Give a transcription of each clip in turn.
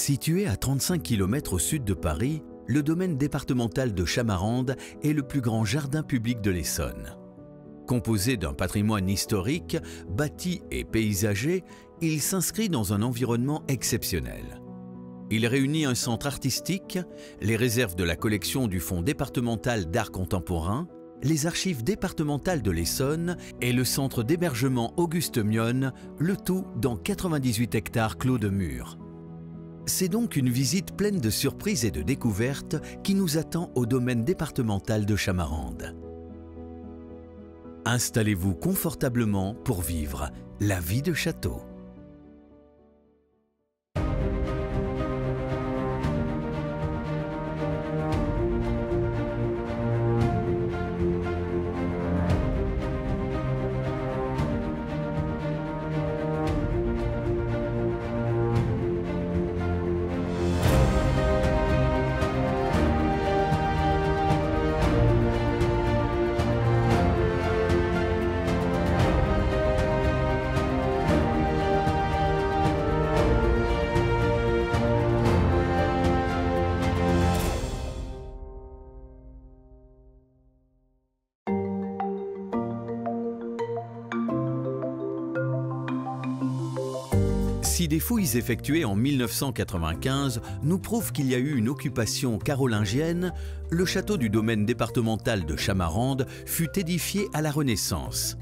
Situé à 35 km au sud de Paris, le domaine départemental de Chamarande est le plus grand jardin public de l'Essonne. Composé d'un patrimoine historique, bâti et paysager, il s'inscrit dans un environnement exceptionnel. Il réunit un centre artistique, les réserves de la collection du Fonds départemental d'art contemporain, les archives départementales de l'Essonne et le centre d'hébergement Auguste Mionne, le tout dans 98 hectares clos de murs. C'est donc une visite pleine de surprises et de découvertes qui nous attend au domaine départemental de Chamarande. Installez-vous confortablement pour vivre la vie de château. Si des fouilles effectuées en 1995 nous prouvent qu'il y a eu une occupation carolingienne, le château du domaine départemental de Chamarande fut édifié à la Renaissance.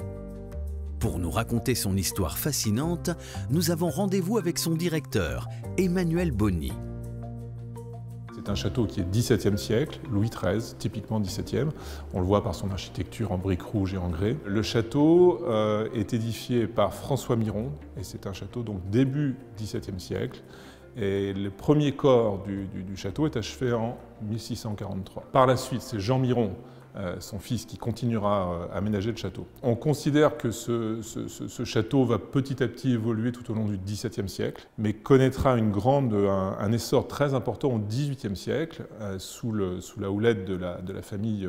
Pour nous raconter son histoire fascinante, nous avons rendez-vous avec son directeur, Emmanuel Bonny. C'est un château qui est 17e siècle, Louis XIII, typiquement 17e. On le voit par son architecture en briques rouges et en grès. Le château est édifié par François Miron, et c'est un château donc début 17e siècle. Et le premier corps du château est achevé en 1643. Par la suite, c'est Jean Miron, son fils, qui continuera à aménager le château. On considère que ce château va petit à petit évoluer tout au long du XVIIe siècle, mais connaîtra un essor très important au XVIIIe siècle, sous la houlette de la famille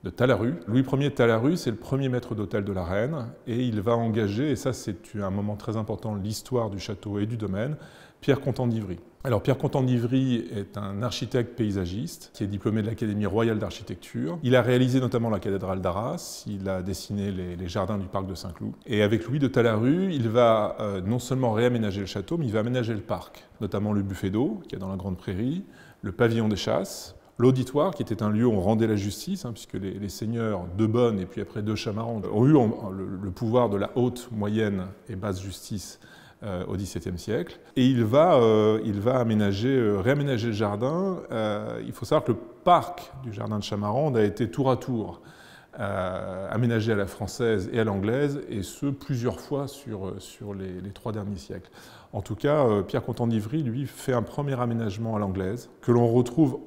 de Talaru. Louis Ier de Talaru, c'est le premier maître d'hôtel de la reine, et il va engager, et ça c'est un moment très important de l'histoire du château et du domaine, Pierre Contant d'Ivry. Alors Pierre Contant d'Ivry est un architecte paysagiste qui est diplômé de l'Académie royale d'architecture. Il a réalisé notamment la cathédrale d'Arras, il a dessiné les jardins du parc de Saint-Cloud. Et avec Louis de Talaru, il va non seulement réaménager le château, mais il va aménager le parc, notamment le buffet d'eau qui est dans la Grande Prairie, le pavillon des chasses, l'auditoire, qui était un lieu où on rendait la justice, puisque les seigneurs de Bonne et puis après de Chamarande ont eu le pouvoir de la haute, moyenne et basse justice au XVIIe siècle. Et il va réaménager le jardin. Il faut savoir que le parc du jardin de Chamarande a été tour à tour aménagé à la française et à l'anglaise, et ce plusieurs fois sur les 3 derniers siècles. En tout cas, Pierre Contant d'Ivry, lui, fait un premier aménagement à l'anglaise, que l'on retrouve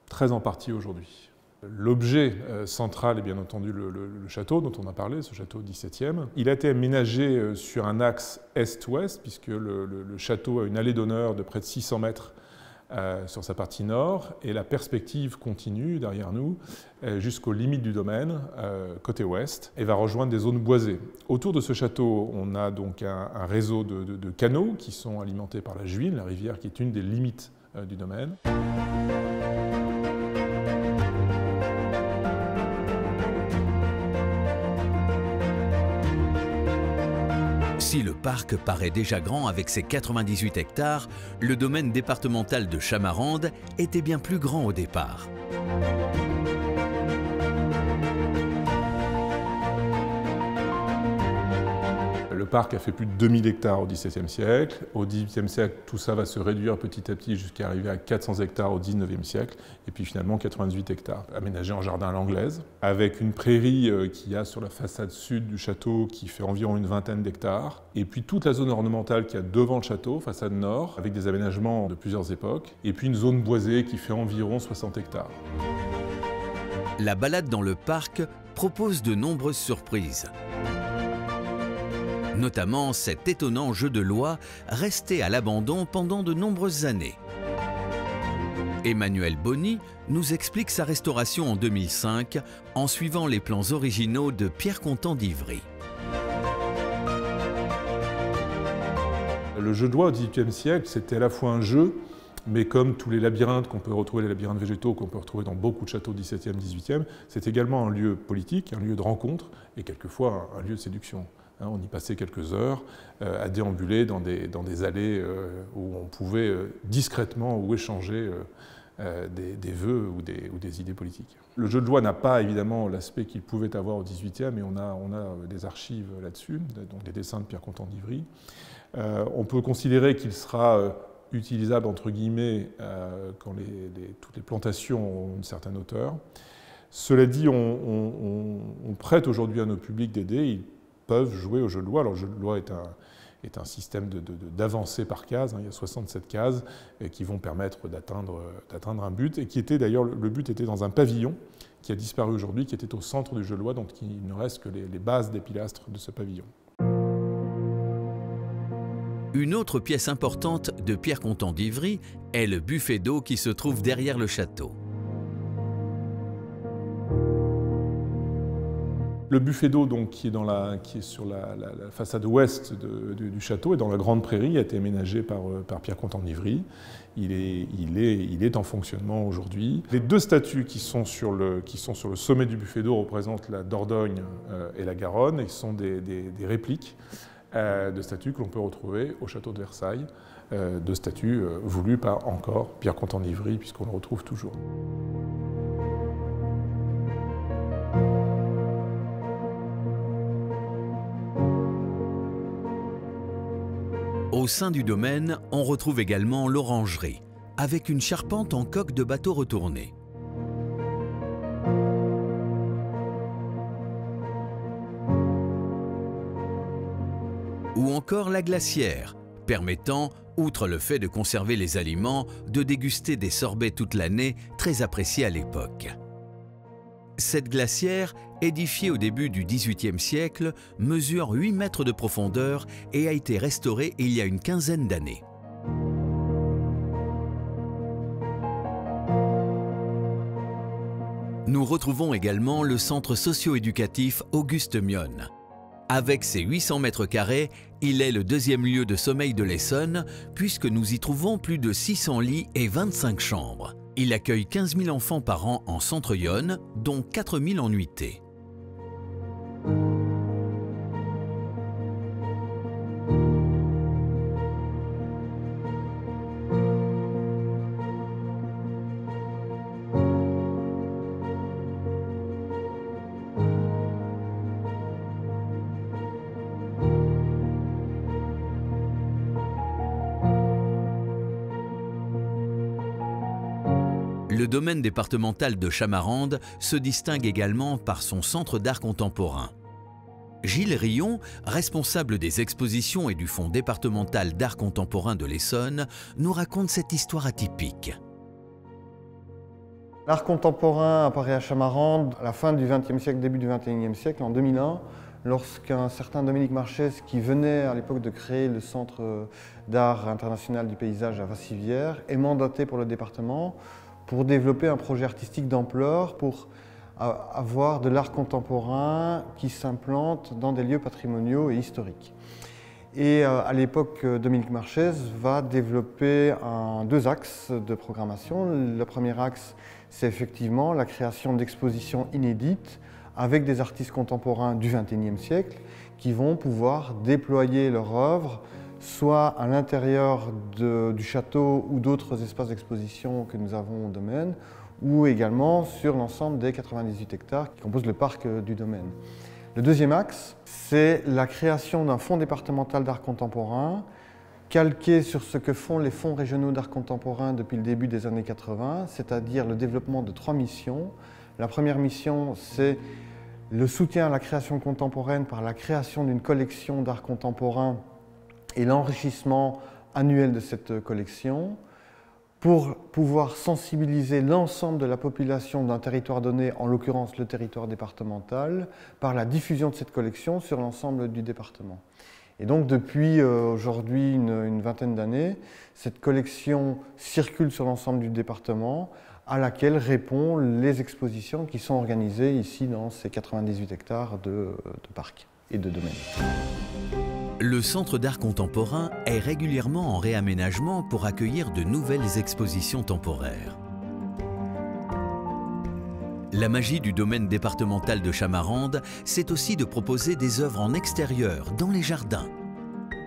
très en partie aujourd'hui. L'objet central est bien entendu le château dont on a parlé, ce château 17e. Il a été aménagé sur un axe est-ouest, puisque le château a une allée d'honneur de près de 600 mètres sur sa partie nord, et la perspective continue derrière nous jusqu'aux limites du domaine, côté ouest, et va rejoindre des zones boisées. Autour de ce château, on a donc un réseau de canaux qui sont alimentés par la Juine, la rivière qui est une des limites du domaine. Si le parc paraît déjà grand avec ses 98 hectares, le domaine départemental de Chamarande était bien plus grand au départ. Le parc a fait plus de 2000 hectares au XVIIe siècle. Au XVIIIe siècle, tout ça va se réduire petit à petit jusqu'à arriver à 400 hectares au XIXe siècle. Et puis finalement 98 hectares, aménagés en jardin à l'anglaise, avec une prairie qu'il y a sur la façade sud du château qui fait environ une vingtaine d'hectares. Et puis toute la zone ornementale qu'il y a devant le château, façade nord, avec des aménagements de plusieurs époques. Et puis une zone boisée qui fait environ 60 hectares. La balade dans le parc propose de nombreuses surprises. Notamment cet étonnant jeu de loi resté à l'abandon pendant de nombreuses années. Emmanuel Bonny nous explique sa restauration en 2005 en suivant les plans originaux de Pierre Contant d'Ivry. Le jeu de loi au XVIIIe siècle, c'était à la fois un jeu Mais comme tous les labyrinthes qu'on peut retrouver, les labyrinthes végétaux qu'on peut retrouver dans beaucoup de châteaux 17e, 18e, c'est également un lieu politique, un lieu de rencontre et quelquefois un lieu de séduction. On y passait quelques heures à déambuler dans des allées où on pouvait discrètement ou échanger des vœux ou des idées politiques. Le jeu de loi n'a pas évidemment l'aspect qu'il pouvait avoir au XVIIIe, mais on a des archives là-dessus, donc des dessins de Pierre Contant d'Ivry. On peut considérer qu'il sera utilisable entre guillemets quand toutes les plantations ont une certaine hauteur. Cela dit, on prête aujourd'hui à nos publics des dés, ils peuvent jouer au jeu de loi. Alors le jeu de loi est un système d'avancée par case, il y a 67 cases qui vont permettre d'atteindre un but, et qui était d'ailleurs, le but était dans un pavillon qui a disparu aujourd'hui, qui était au centre du jeu de loi, donc il ne reste que les bases des pilastres de ce pavillon. Une autre pièce importante de Pierre Contant d'Ivry est le buffet d'eau qui se trouve derrière le château. Le buffet d'eau, donc, qui est sur la façade ouest du château et dans la grande prairie, a été aménagé par Pierre Contant d'Ivry. Il est en fonctionnement aujourd'hui. Les deux statues qui sont sur le sommet du buffet d'eau représentent la Dordogne et la Garonne, et sont des répliques de statues que l'on peut retrouver au château de Versailles, de statues voulues par encore Pierre Contant d'Ivry, puisqu'on le retrouve toujours. Au sein du domaine, on retrouve également l'orangerie, avec une charpente en coque de bateau retourné. Ou encore la glacière, permettant, outre le fait de conserver les aliments, de déguster des sorbets toute l'année, très appréciés à l'époque. Cette glacière, édifiée au début du XVIIIe siècle, mesure 8 mètres de profondeur et a été restaurée il y a une quinzaine d'années. Nous retrouvons également le centre socio-éducatif Auguste Mionne. Avec ses 800 mètres carrés, il est le deuxième lieu de sommeil de l'Essonne, puisque nous y trouvons plus de 600 lits et 25 chambres. Il accueille 15 000 enfants par an en centre-Yonne, dont 4 000 en nuitée. Le domaine départemental de Chamarande se distingue également par son centre d'art contemporain. Gilles Rion, responsable des expositions et du fonds départemental d'art contemporain de l'Essonne, nous raconte cette histoire atypique. L'art contemporain apparaît à Chamarande à la fin du XXe siècle, début du XXIe siècle, en 2001, lorsqu'un certain Dominique Marchès, qui venait à l'époque de créer le Centre d'art international du paysage à Vassivière, est mandaté pour le département pour développer un projet artistique d'ampleur, pour avoir de l'art contemporain qui s'implante dans des lieux patrimoniaux et historiques. Et à l'époque, Dominique Marchès va développer deux axes de programmation. Le premier axe, c'est effectivement la création d'expositions inédites avec des artistes contemporains du XXIe siècle qui vont pouvoir déployer leur œuvre soit à l'intérieur du château ou d'autres espaces d'exposition que nous avons au domaine, ou également sur l'ensemble des 98 hectares qui composent le parc du domaine. Le deuxième axe, c'est la création d'un fonds départemental d'art contemporain, calqué sur ce que font les fonds régionaux d'art contemporain depuis le début des années 80, c'est-à-dire le développement de 3 missions. La première mission, c'est le soutien à la création contemporaine par la création d'une collection d'art contemporain et l'enrichissement annuel de cette collection, pour pouvoir sensibiliser l'ensemble de la population d'un territoire donné, en l'occurrence le territoire départemental, par la diffusion de cette collection sur l'ensemble du département. Et donc depuis aujourd'hui une vingtaine d'années, cette collection circule sur l'ensemble du département, à laquelle répondent les expositions qui sont organisées ici dans ces 98 hectares de parcs et de domaines. Le Centre d'art contemporain est régulièrement en réaménagement pour accueillir de nouvelles expositions temporaires. La magie du domaine départemental de Chamarande, c'est aussi de proposer des œuvres en extérieur, dans les jardins.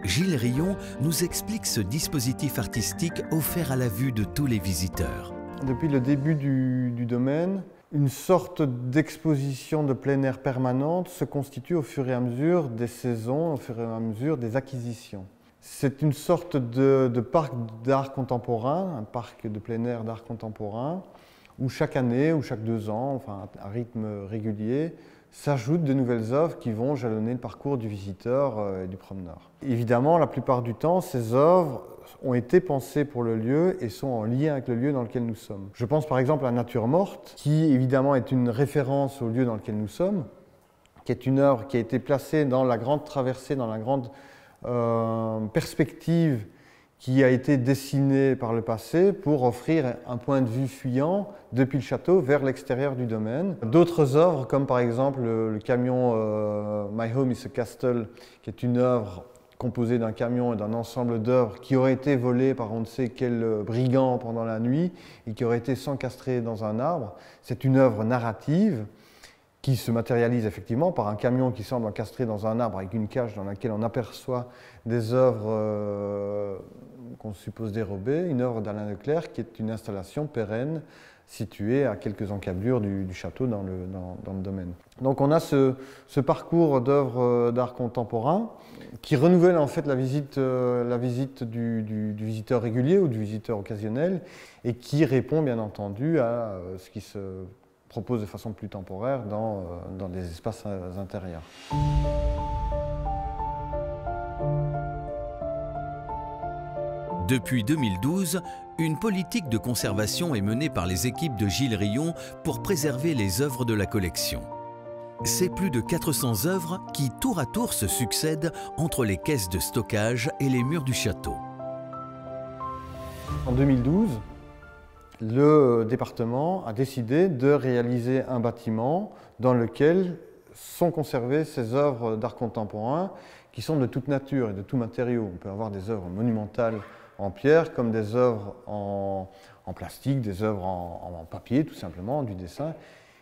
Gilles Rion nous explique ce dispositif artistique offert à la vue de tous les visiteurs. Depuis le début du domaine, une sorte d'exposition de plein air permanente se constitue au fur et à mesure des saisons, au fur et à mesure des acquisitions. C'est une sorte de parc d'art contemporain, un parc de plein air d'art contemporain, où chaque année ou chaque 2 ans, enfin à rythme régulier, s'ajoutent de nouvelles œuvres qui vont jalonner le parcours du visiteur et du promeneur. Évidemment, la plupart du temps, ces œuvres ont été pensées pour le lieu et sont en lien avec le lieu dans lequel nous sommes. Je pense par exemple à Nature morte, qui évidemment est une référence au lieu dans lequel nous sommes, qui est une œuvre qui a été placée dans la grande traversée, dans la grande perspective qui a été dessinée par le passé pour offrir un point de vue fuyant depuis le château vers l'extérieur du domaine. D'autres œuvres, comme par exemple le camion My Home is a Castle, qui est une œuvre composée d'un camion et d'un ensemble d'œuvres qui auraient été volées par on ne sait quel brigand pendant la nuit et qui auraient été s'encastrées dans un arbre. C'est une œuvre narrative qui se matérialise effectivement par un camion qui semble encastré dans un arbre avec une cage dans laquelle on aperçoit des œuvres qu'on suppose dérobées, une œuvre d'Alain Leclerc qui est une installation pérenne située à quelques encablures du château dans le domaine. Donc on a ce parcours d'œuvres d'art contemporain qui renouvelle en fait la visite du visiteur régulier ou du visiteur occasionnel et qui répond bien entendu à ce qui se propose de façon plus temporaire dans des espaces intérieurs. Depuis 2012, une politique de conservation est menée par les équipes de Gilles Rion pour préserver les œuvres de la collection. C'est plus de 400 œuvres qui, tour à tour, se succèdent entre les caisses de stockage et les murs du château. En 2012, le département a décidé de réaliser un bâtiment dans lequel sont conservées ces œuvres d'art contemporain qui sont de toute nature et de tout matériau. On peut avoir des œuvres monumentales en pierre comme des œuvres en plastique, des œuvres en papier tout simplement, du dessin,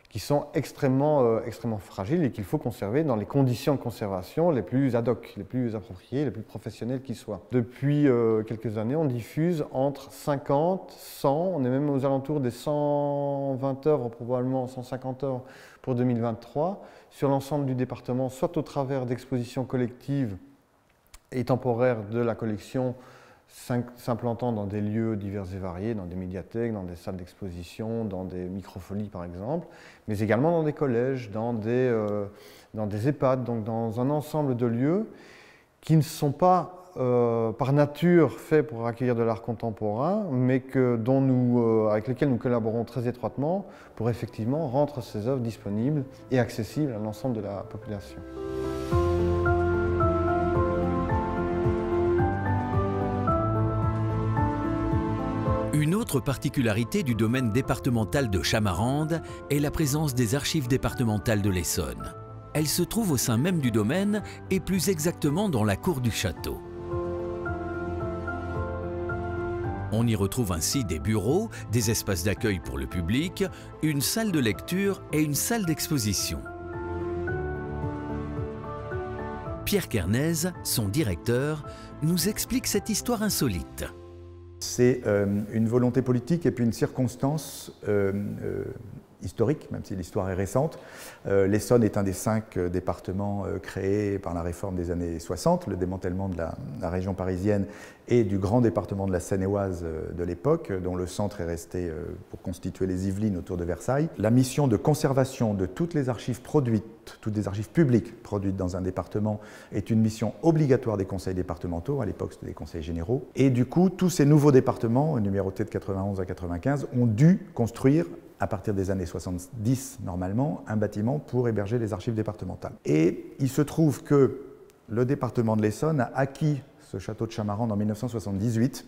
qui sont extrêmement fragiles et qu'il faut conserver dans les conditions de conservation les plus ad hoc, les plus appropriées, les plus professionnelles qui soient. Depuis quelques années, on diffuse entre 50, 100, on est même aux alentours des 120 œuvres, probablement 150 œuvres pour 2023, sur l'ensemble du département, soit au travers d'expositions collectives et temporaires de la collection, s'implantant dans des lieux divers et variés, dans des médiathèques, dans des salles d'exposition, dans des microfolies par exemple, mais également dans des collèges, dans des EHPAD, donc dans un ensemble de lieux qui ne sont pas par nature faits pour accueillir de l'art contemporain, mais avec lesquels nous collaborons très étroitement pour effectivement rendre ces œuvres disponibles et accessibles à l'ensemble de la population. Une autre particularité du domaine départemental de Chamarande est la présence des archives départementales de l'Essonne. Elles se trouvent au sein même du domaine et plus exactement dans la cour du château. On y retrouve ainsi des bureaux, des espaces d'accueil pour le public, une salle de lecture et une salle d'exposition. Pierre Kernez, son directeur, nous explique cette histoire insolite. C'est une volonté politique et puis une circonstance historique, même si l'histoire est récente. L'Essonne est un des 5 départements créés par la réforme des années 60, le démantèlement de la région parisienne et du grand département de la Seine-et-Oise de l'époque, dont le centre est resté pour constituer les Yvelines autour de Versailles. La mission de conservation de toutes les archives produites, toutes les archives publiques produites dans un département est une mission obligatoire des conseils départementaux, à l'époque c'était des conseils généraux, et du coup tous ces nouveaux départements, numérotés de 91 à 95, ont dû construire à partir des années 70, normalement, un bâtiment pour héberger les archives départementales. Et il se trouve que le département de l'Essonne a acquis ce château de Chamarande en 1978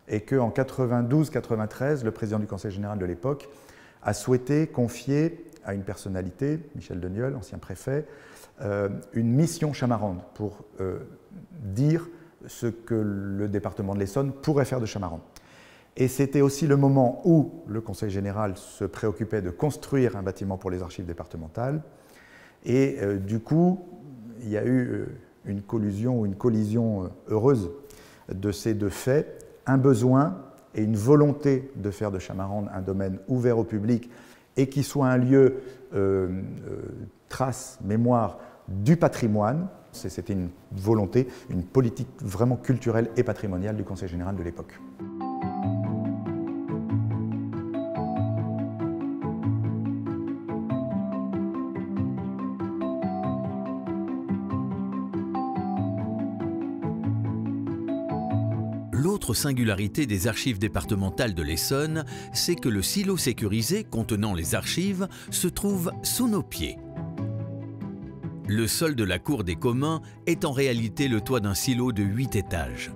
et qu'en 92-93, le président du conseil général de l'époque a souhaité confier à une personnalité, Michel de Nieul, ancien préfet, une mission Chamarande pour dire ce que le département de l'Essonne pourrait faire de Chamarande. Et c'était aussi le moment où le Conseil général se préoccupait de construire un bâtiment pour les archives départementales. Et du coup, il y a eu une collusion ou une collision heureuse de ces deux faits, un besoin et une volonté de faire de Chamarande un domaine ouvert au public et qui soit un lieu trace, mémoire du patrimoine. C'était une volonté, une politique vraiment culturelle et patrimoniale du Conseil général de l'époque. L'autre singularité des archives départementales de l'Essonne, c'est que le silo sécurisé contenant les archives se trouve sous nos pieds. Le sol de la cour des communs est en réalité le toit d'un silo de 8 étages.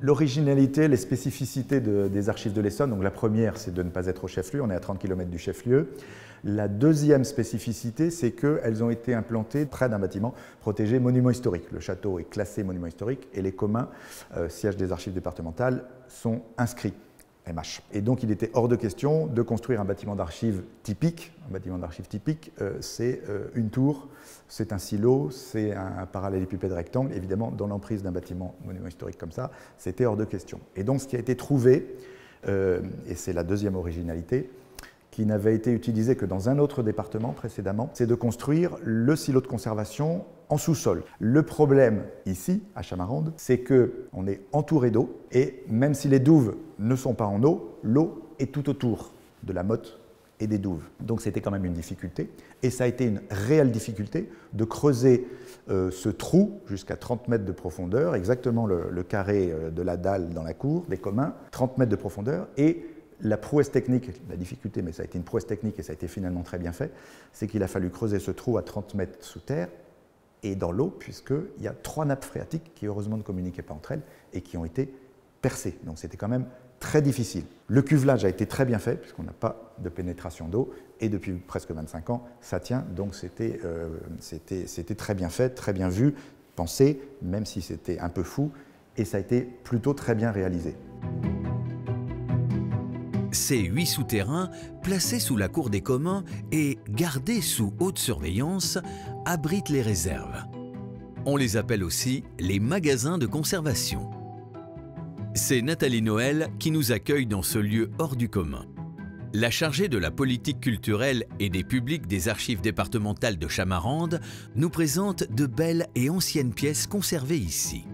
L'originalité, les spécificités des archives de l'Essonne, donc la première, c'est de ne pas être au chef-lieu, on est à 30 km du chef-lieu. La deuxième spécificité, c'est qu'elles ont été implantées près d'un bâtiment protégé monument historique. Le château est classé monument historique et les communs, siège des archives départementales, sont inscrits MH. Et donc il était hors de question de construire un bâtiment d'archives typique. Un bâtiment d'archives typique, c'est une tour, c'est un silo, c'est un parallélépipède rectangle. Évidemment, dans l'emprise d'un bâtiment monument historique comme ça, c'était hors de question. Et donc ce qui a été trouvé, et c'est la deuxième originalité, qui n'avait été utilisé que dans un autre département précédemment, c'est de construire le silo de conservation en sous-sol. Le problème ici, à Chamarande, c'est qu'on est entouré d'eau et même si les douves ne sont pas en eau, l'eau est tout autour de la motte et des douves. Donc c'était quand même une difficulté et ça a été une réelle difficulté de creuser ce trou jusqu'à 30 mètres de profondeur, exactement le carré de la dalle dans la cour des communs, 30 mètres de profondeur. Et la prouesse technique, la difficulté, mais ça a été une prouesse technique et ça a été finalement très bien fait, c'est qu'il a fallu creuser ce trou à 30 mètres sous terre et dans l'eau, puisqu'il y a 3 nappes phréatiques qui heureusement ne communiquaient pas entre elles et qui ont été percées. Donc c'était quand même très difficile. Le cuvelage a été très bien fait, puisqu'on n'a pas de pénétration d'eau, et depuis presque 25 ans, ça tient, donc c'était très bien fait, très bien vu, pensé, même si c'était un peu fou, et ça a été plutôt très bien réalisé. Ces 8 souterrains, placés sous la cour des communs et gardés sous haute surveillance, abritent les réserves. On les appelle aussi les magasins de conservation. C'est Nathalie Noël qui nous accueille dans ce lieu hors du commun. La chargée de la politique culturelle et des publics des archives départementales de Chamarande nous présente de belles et anciennes pièces conservées ici.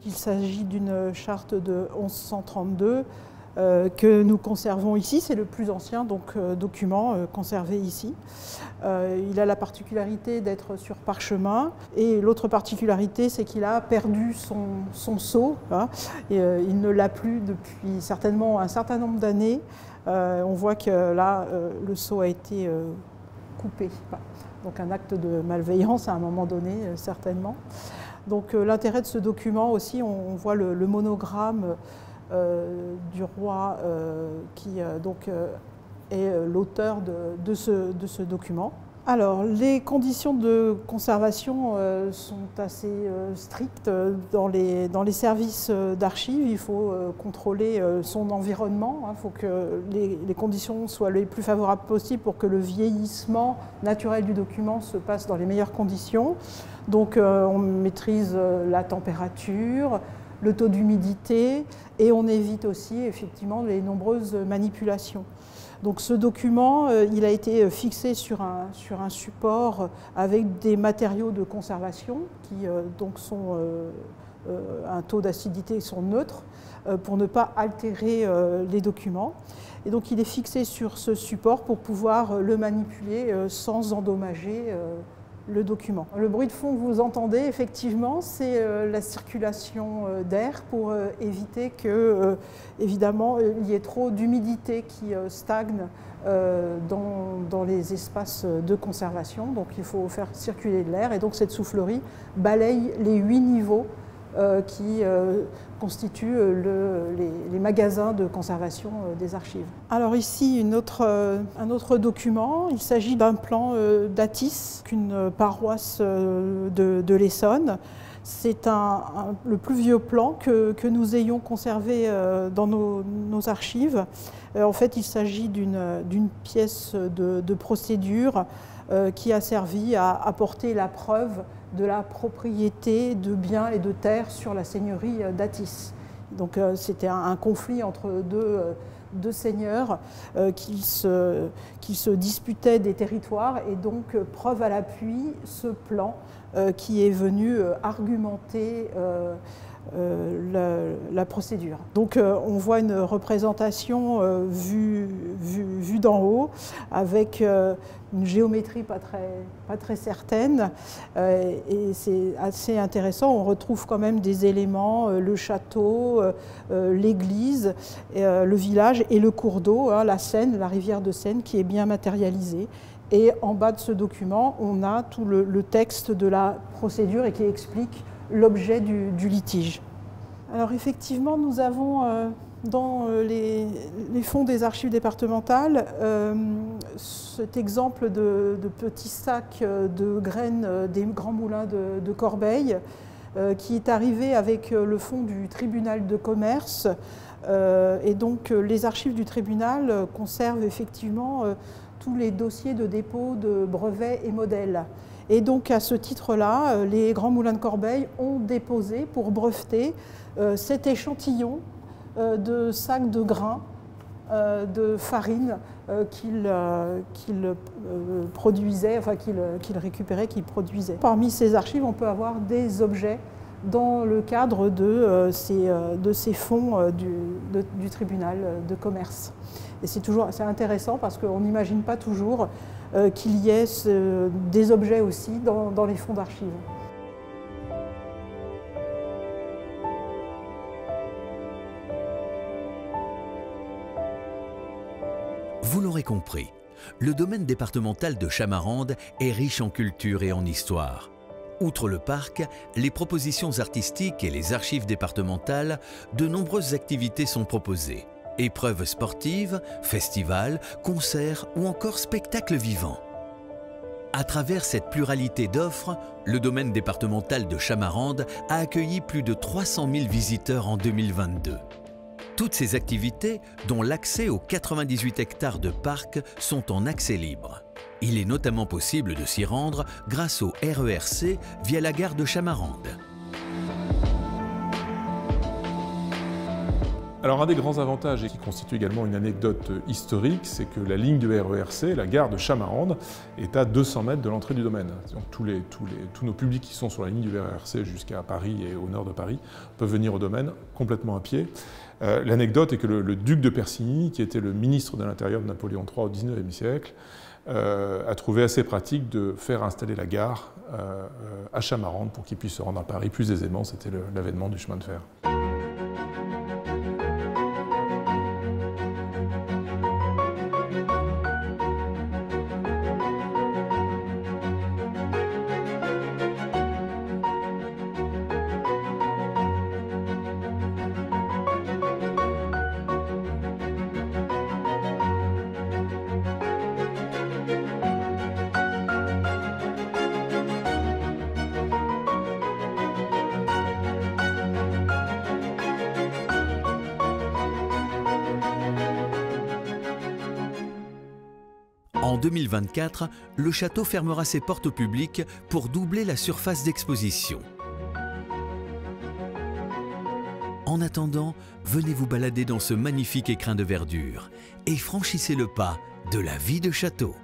Il s'agit d'une charte de 1132 que nous conservons ici. C'est le plus ancien document conservé ici. Il a la particularité d'être sur parchemin et l'autre particularité, c'est qu'il a perdu son sceau. Hein, et, il ne l'a plus depuis certainement un certain nombre d'années. On voit que là, le sceau a été coupé. Donc un acte de malveillance à un moment donné, certainement. Donc l'intérêt de ce document aussi, on voit le monogramme du roi qui est l'auteur de ce document. Alors les conditions de conservation sont assez strictes dans les services d'archives. Il faut contrôler son environnement. Il faut que les conditions soient les plus favorables possibles pour que le vieillissement naturel du document se passe dans les meilleures conditions. Donc on maîtrise la température, le taux d'humidité et on évite aussi effectivement les nombreuses manipulations. Donc ce document, il a été fixé sur un support avec des matériaux de conservation qui donc sont un taux d'acidité sont neutres pour ne pas altérer les documents. Et donc il est fixé sur ce support pour pouvoir le manipuler sans endommager le document. Le bruit de fond que vous entendez, effectivement, c'est la circulation d'air pour éviter que, évidemment, il y ait trop d'humidité qui stagne dans les espaces de conservation. Donc il faut faire circuler de l'air et donc cette soufflerie balaye les 8 niveaux qui constituent les magasins de conservation des archives. Alors ici, un autre document, il s'agit d'un plan d'Athis, une paroisse de l'Essonne. C'est le plus vieux plan que nous ayons conservé dans nos archives. En fait, il s'agit d'une pièce de procédure qui a servi à apporter la preuve de la propriété de biens et de terres sur la seigneurie d'Athis. Donc c'était un conflit entre deux seigneurs qui se disputaient des territoires, et donc preuve à l'appui, ce plan qui est venu argumenter la procédure. Donc on voit une représentation vue d'en haut avec une géométrie pas très certaine, et c'est assez intéressant. On retrouve quand même des éléments, le château, l'église, le village et le cours d'eau, la Seine, la rivière de Seine, qui est bien matérialisée. Et en bas de ce document, on a tout le texte de la procédure et qui explique l'objet du litige. Alors effectivement, nous avons dans les fonds des archives départementales cet exemple de petits sacs de graines des grands moulins de Corbeil qui est arrivé avec le fonds du tribunal de commerce. Et donc les archives du tribunal conservent effectivement tous les dossiers de dépôt de brevets et modèles. Et donc à ce titre-là, les grands moulins de Corbeil ont déposé pour breveter cet échantillon de sacs de grains de farine qu'ils produisaient, enfin qu'ils récupéraient, qu'ils produisaient. Parmi ces archives, on peut avoir des objets dans le cadre de ces fonds du tribunal de commerce. Et c'est intéressant parce qu'on n'imagine pas toujours qu'il y ait des objets aussi dans les fonds d'archives. Vous l'aurez compris, le domaine départemental de Chamarande est riche en culture et en histoire. Outre le parc, les propositions artistiques et les archives départementales, de nombreuses activités sont proposées. Épreuves sportives, festivals, concerts ou encore spectacles vivants. À travers cette pluralité d'offres, le domaine départemental de Chamarande a accueilli plus de 300 000 visiteurs en 2022. Toutes ces activités, dont l'accès aux 98 hectares de parc, sont en accès libre. Il est notamment possible de s'y rendre grâce au RERC via la gare de Chamarande. Alors un des grands avantages, et qui constitue également une anecdote historique, c'est que la ligne de RERC, la gare de Chamarande, est à 200 mètres de l'entrée du domaine. Donc tous nos publics qui sont sur la ligne du RERC jusqu'à Paris et au nord de Paris peuvent venir au domaine complètement à pied. L'anecdote est que le duc de Persigny, qui était le ministre de l'Intérieur de Napoléon III au XIXe siècle, a trouvé assez pratique de faire installer la gare à Chamarande pour qu'il puisse se rendre à Paris plus aisément. C'était l'avènement du chemin de fer. En 2024, le château fermera ses portes au public pour doubler la surface d'exposition. En attendant, venez vous balader dans ce magnifique écrin de verdure et franchissez le pas de la vie de château.